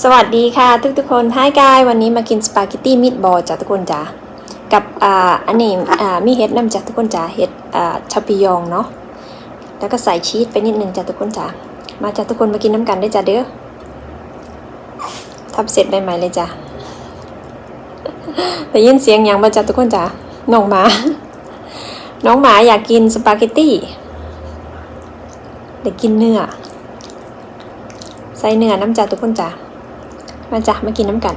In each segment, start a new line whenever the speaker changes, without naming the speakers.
สวัสดีค่ะทุกคนไฮกายวันนี้มากินสปาเกตตี้มิตบอลจ้ะทุกคนจ้ะกับอันนี้มีเห็ดน้ำจ้ะทุกคนจ้ะเห็ดชาปิยองเนาะแล้วก็ใส่ชีสไปนิดนึงจ้ะทุกคนจ้ะมาจ้ะทุกคนมากินน้ำกันได้จ้ะเด้อทำเสร็จใหม่ๆเลยจ้ะได้ยินเสียงอย่างมาจ้ะทุกคนจ้ะน้องหมาน้องหมาอยากกินสปาเกตตี้ได้กินเนื้อใส่เนื้อน้ำจ้ะทุกคนจ้ะมาจ้ะมากินน้ำกัน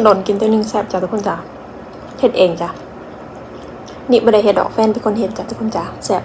โดนกินตัวหนึ่งแซ่บจ้ะทุกคนจ้ะเฮ็ดเองจ้ะนี่ไม่ได้เฮ็ดดอกแฟนเป็นคนเฮ็ดจ้ะทุกคนจ้ะแซ่บ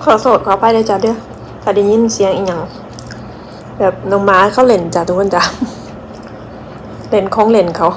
ขอโทษขอไปเลยจ้ะเด้อถ้าได้ยินเสียงอีหยังแบบน้องม้าเขาเล่นจ้ะทุกคนจ้ะเล่นของเล่นเขา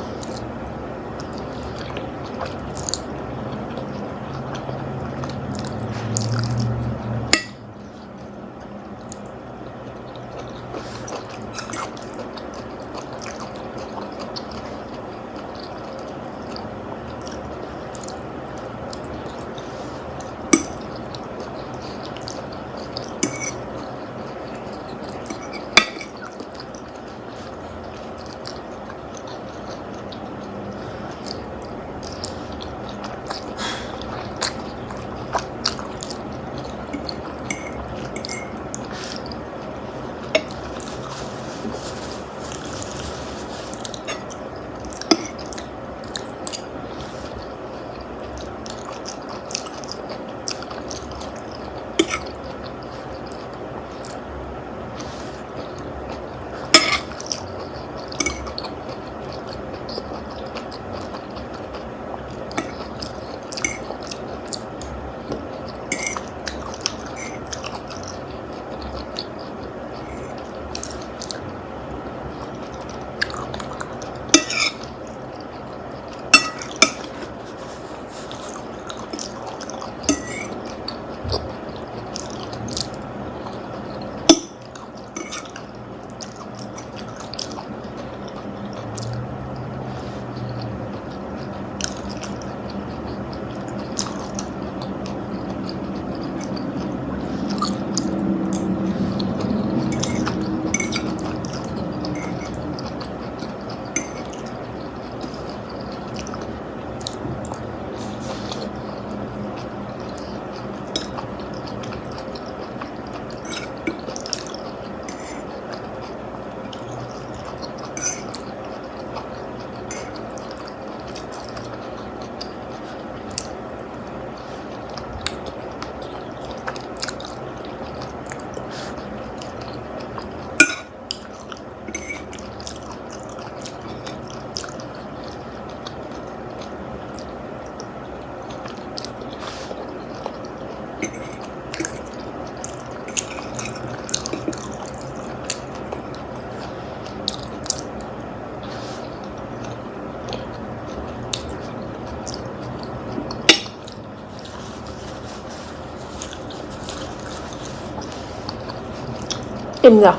อิ่มจ้ะ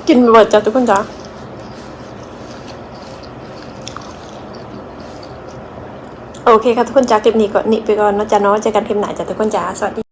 กินไปหมดจ้ะทุกคนจ้ะโอเคค่ะทุกคนจ้ะคลิปนี้ก็นี่ไปก่อนเนาะจ้ะเนาะเจอกันคลิปหน้าจ้ะทุกคนจ้ะสวัสดี